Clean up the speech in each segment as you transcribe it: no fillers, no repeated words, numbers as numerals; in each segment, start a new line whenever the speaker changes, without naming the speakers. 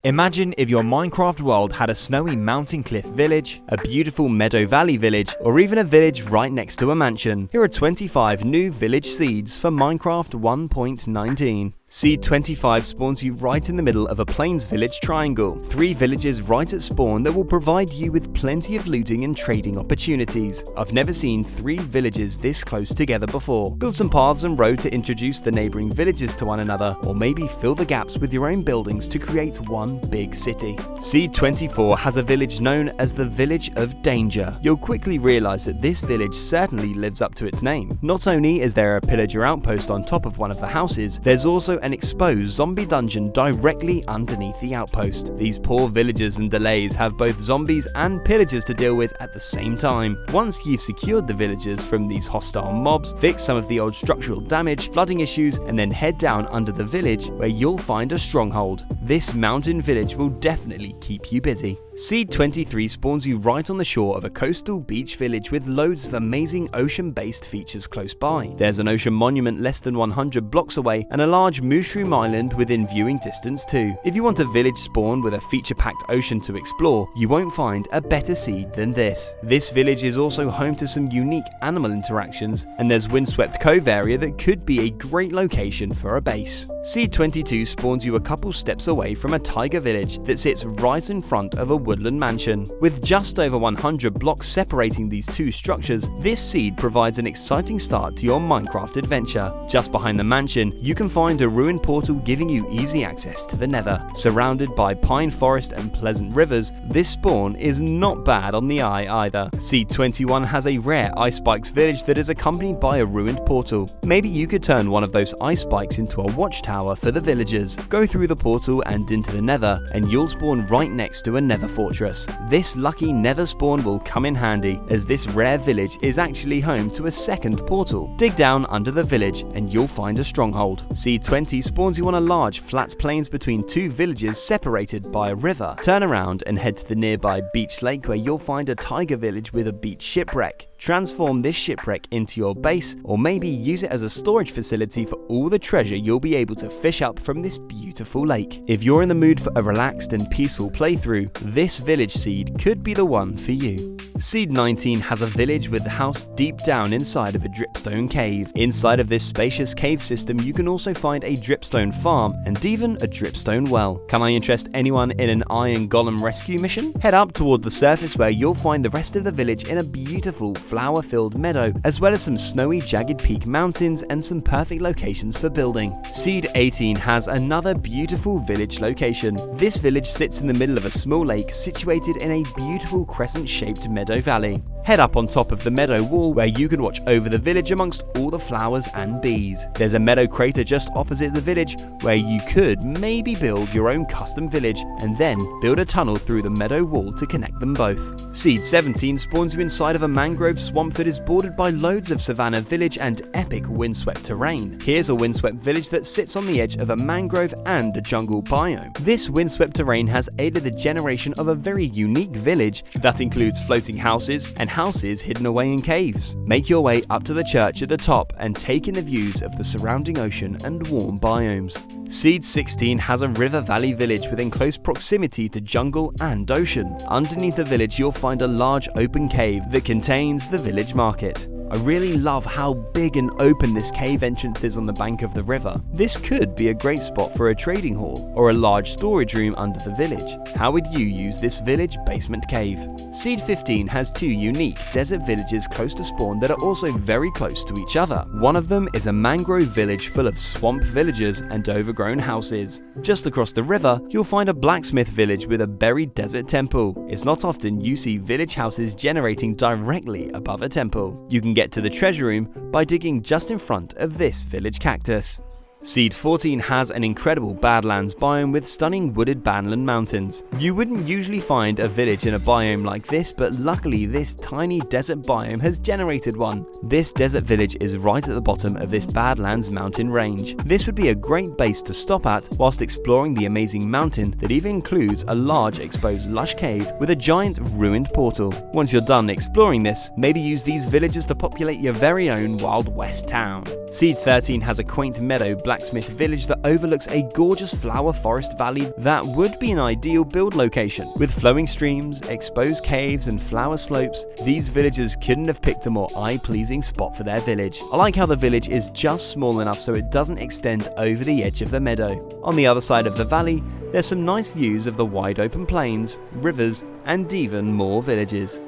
Imagine if your Minecraft world had a snowy mountain cliff village, a beautiful meadow valley village, or even a village right next to a mansion. Here are 25 new village seeds for Minecraft 1.19. Seed 25 spawns you right in the middle of a plains village triangle. 3 villages right at spawn that will provide you with plenty of looting and trading opportunities. I've never seen 3 villages this close together before. Build some paths and road to introduce the neighbouring villages to one another, or maybe fill the gaps with your own buildings to create one big city. Seed 24 has a village known as the Village of Danger. You'll quickly realise that this village certainly lives up to its name. Not only is there a pillager outpost on top of one of the houses, there's also an exposed zombie dungeon directly underneath the outpost. These poor villagers and delays have both zombies and pillagers to deal with at the same time. Once you've secured the villagers from these hostile mobs, fix some of the old structural damage, flooding issues, and then head down under the village where you'll find a stronghold. This mountain village will definitely keep you busy. Seed 23 spawns you right on the shore of a coastal beach village with loads of amazing ocean-based features close by. There's an ocean monument less than 100 blocks away and a large mushroom island within viewing distance too. If you want a village spawn with a feature-packed ocean to explore, you won't find a better seed than this. This village is also home to some unique animal interactions, and there's Windswept Cove area that could be a great location for a base. Seed 22 spawns you a couple steps away from a tiger village that sits right in front of a woodland mansion. With just over 100 blocks separating these two structures, this seed provides an exciting start to your Minecraft adventure. Just behind the mansion, you can find a ruined portal giving you easy access to the nether. Surrounded by pine forest and pleasant rivers, this spawn is not bad on the eye either. Seed 21 has a rare ice spikes village that is accompanied by a ruined portal. Maybe you could turn one of those ice spikes into a watchtower for the villagers. Go through the portal and into the nether, and you'll spawn right next to a nether fortress. This lucky nether spawn will come in handy, as this rare village is actually home to a second portal. Dig down under the village and you'll find a stronghold. Seed 20 spawns you on a large flat plains between 2 villages separated by a river. Turn around and head to the nearby beach lake where you'll find a tiger village with a beach shipwreck. Transform this shipwreck into your base, or maybe use it as a storage facility for all the treasure you'll be able to fish up from this beautiful lake. If you're in the mood for a relaxed and peaceful playthrough, this village seed could be the one for you. Seed 19 has a village with the house deep down inside of a dripstone cave. Inside of this spacious cave system, you can also find a dripstone farm and even a dripstone well. Can I interest anyone in an iron golem rescue mission? Head up toward the surface where you'll find the rest of the village in a beautiful flower-filled meadow, as well as some snowy jagged peak mountains and some perfect locations for building. Seed 18 has another beautiful village location. This village sits in the middle of a small lake situated in a beautiful crescent-shaped meadow valley. Head up on top of the meadow wall where you can watch over the village amongst all the flowers and bees. There's a meadow crater just opposite the village where you could maybe build your own custom village and then build a tunnel through the meadow wall to connect them both. Seed 17 spawns you inside of a mangrove swamp that is bordered by loads of savanna village and epic windswept terrain. Here's a windswept village that sits on the edge of a mangrove and a jungle biome. This windswept terrain has aided the generation of a very unique village that includes floating houses and houses hidden away in caves. Make your way up to the church at the top and take in the views of the surrounding ocean and warm biomes. Seed 16 has a river valley village within close proximity to jungle and ocean. Underneath the village you'll find a large open cave that contains the village market. I really love how big and open this cave entrance is on the bank of the river. This could be a great spot for a trading hall or a large storage room under the village. How would you use this village basement cave? Seed 15 has 2 unique desert villages close to spawn that are also very close to each other. One of them is a mangrove village full of swamp villagers and overgrown houses. Just across the river, you'll find a blacksmith village with a buried desert temple. It's not often you see village houses generating directly above a temple. You can get to the treasure room by digging just in front of this village cactus. Seed 14 has an incredible Badlands biome with stunning wooded Badland mountains. You wouldn't usually find a village in a biome like this, but luckily this tiny desert biome has generated one. This desert village is right at the bottom of this Badlands mountain range. This would be a great base to stop at whilst exploring the amazing mountain that even includes a large exposed lush cave with a giant ruined portal. Once you're done exploring this, maybe use these villages to populate your very own Wild West town. Seed 13 has a quaint meadow blacksmith village that overlooks a gorgeous flower forest valley that would be an ideal build location. With flowing streams, exposed caves and flower slopes, these villagers couldn't have picked a more eye-pleasing spot for their village. I like how the village is just small enough so it doesn't extend over the edge of the meadow. On the other side of the valley, there's some nice views of the wide open plains, rivers, and even more villages.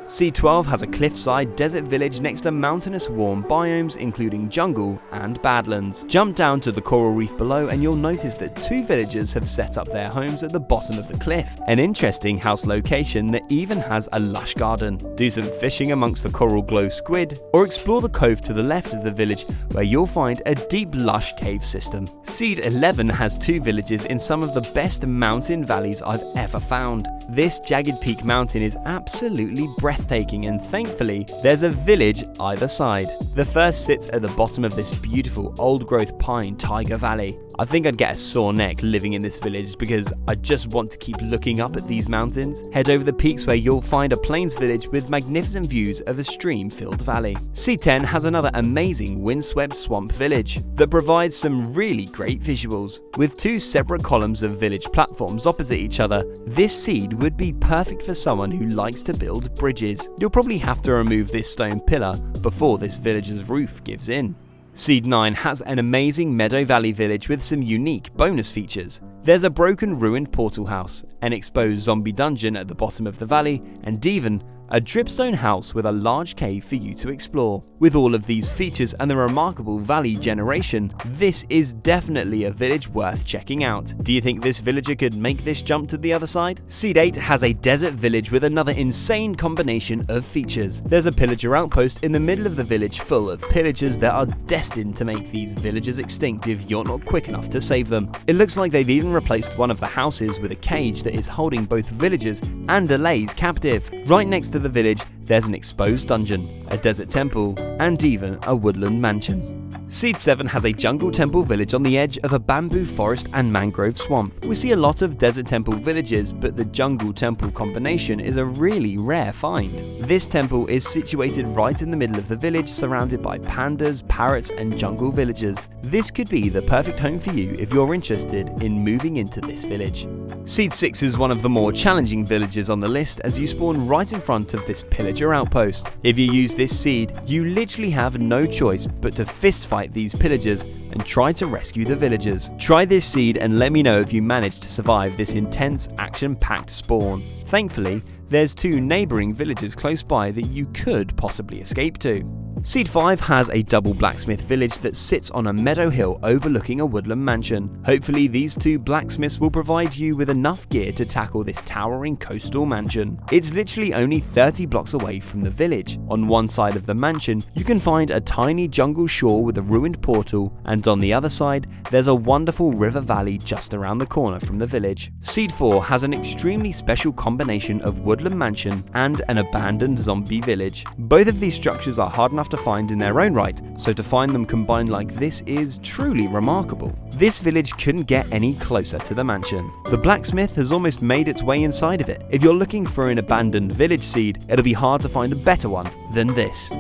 Seed 12 has a cliffside desert village next to mountainous warm biomes including jungle and badlands. Jump down to the coral reef below and you'll notice that 2 villagers have set up their homes at the bottom of the cliff. An interesting house location that even has a lush garden. Do some fishing amongst the coral glow squid, or explore the cove to the left of the village where you'll find a deep lush cave system. Seed 11 has 2 villages in some of the best mountain valleys I've ever found. This jagged peak mountain is absolutely breathtaking, and thankfully there's a village either side. The first sits at the bottom of this beautiful old growth pine taiga valley. I think I'd get a sore neck living in this village because I just want to keep looking up at these mountains. Head over the peaks where you'll find a plains village with magnificent views of a stream-filled valley. C10 has another amazing windswept swamp village that provides some really great visuals. With 2 separate columns of village platforms opposite each other, this seed would be perfect for someone who likes to build bridges. You'll probably have to remove this stone pillar before this village's roof gives in. Seed 9 has an amazing Meadow Valley village with some unique bonus features. There's a broken ruined portal house, an exposed zombie dungeon at the bottom of the valley, and even a dripstone house with a large cave for you to explore. With all of these features and the remarkable valley generation, this is definitely a village worth checking out. Do you think this villager could make this jump to the other side? Seed 8 has a desert village with another insane combination of features. There's a pillager outpost in the middle of the village full of pillagers that are destined to make these villagers extinct if you're not quick enough to save them. It looks like they've even replaced one of the houses with a cage that is holding both villagers and delays captive. Right next to the village, there's an exposed dungeon, a desert temple, and even a woodland mansion. Seed 7 has a jungle temple village on the edge of a bamboo forest and mangrove swamp. We see a lot of desert temple villages, but the jungle temple combination is a really rare find. This temple is situated right in the middle of the village, surrounded by pandas, parrots, and jungle villagers. This could be the perfect home for you if you're interested in moving into this village. Seed 6 is one of the more challenging villages on the list as you spawn right in front of this pillager outpost. If you use this seed, you literally have no choice but to fist fight these pillagers and try to rescue the villagers. Try this seed and let me know if you manage to survive this intense action-packed spawn. Thankfully, there's 2 neighbouring villages close by that you could possibly escape to. Seed 5 has a double blacksmith village that sits on a meadow hill overlooking a woodland mansion. Hopefully these 2 blacksmiths will provide you with enough gear to tackle this towering coastal mansion. It's literally only 30 blocks away from the village. On one side of the mansion, you can find a tiny jungle shore with a ruined portal, and on the other side, there's a wonderful river valley just around the corner from the village. Seed 4 has an extremely special combination of woodland mansion and an abandoned zombie village. Both of these structures are hard enough to find in their own right, so to find them combined like this is truly remarkable. This village couldn't get any closer to the mansion. The blacksmith has almost made its way inside of it. If you're looking for an abandoned village seed, it'll be hard to find a better one than this.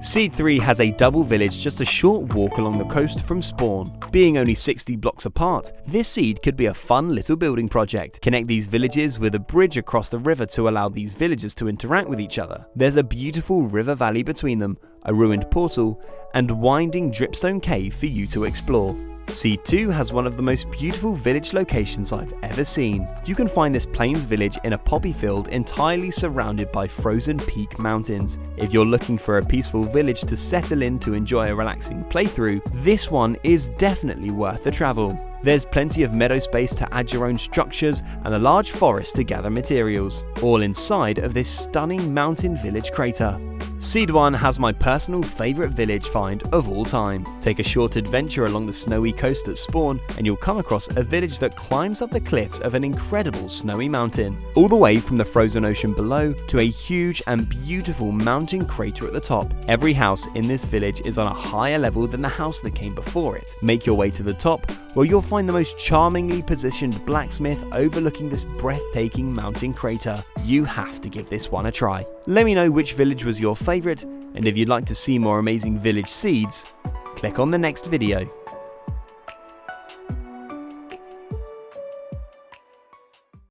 Seed 3 has a double village just a short walk along the coast from spawn. Being only 60 blocks apart, this seed could be a fun little building project. Connect these villages with a bridge across the river to allow these villagers to interact with each other. There's a beautiful river valley between them, a ruined portal, and winding dripstone cave for you to explore. Seed 2 has one of the most beautiful village locations I've ever seen. You can find this plains village in a poppy field entirely surrounded by frozen peak mountains. If you're looking for a peaceful village to settle in to enjoy a relaxing playthrough, this one is definitely worth the travel. There's plenty of meadow space to add your own structures and a large forest to gather materials, all inside of this stunning mountain village crater. Seed 1 has my personal favourite village find of all time. Take a short adventure along the snowy coast at spawn and you'll come across a village that climbs up the cliffs of an incredible snowy mountain. All the way from the frozen ocean below to a huge and beautiful mountain crater at the top. Every house in this village is on a higher level than the house that came before it. Make your way to the top where you'll find the most charmingly positioned blacksmith overlooking this breathtaking mountain crater. You have to give this one a try. Let me know which village was your favourite, and if you'd like to see more amazing village seeds, click on the next video.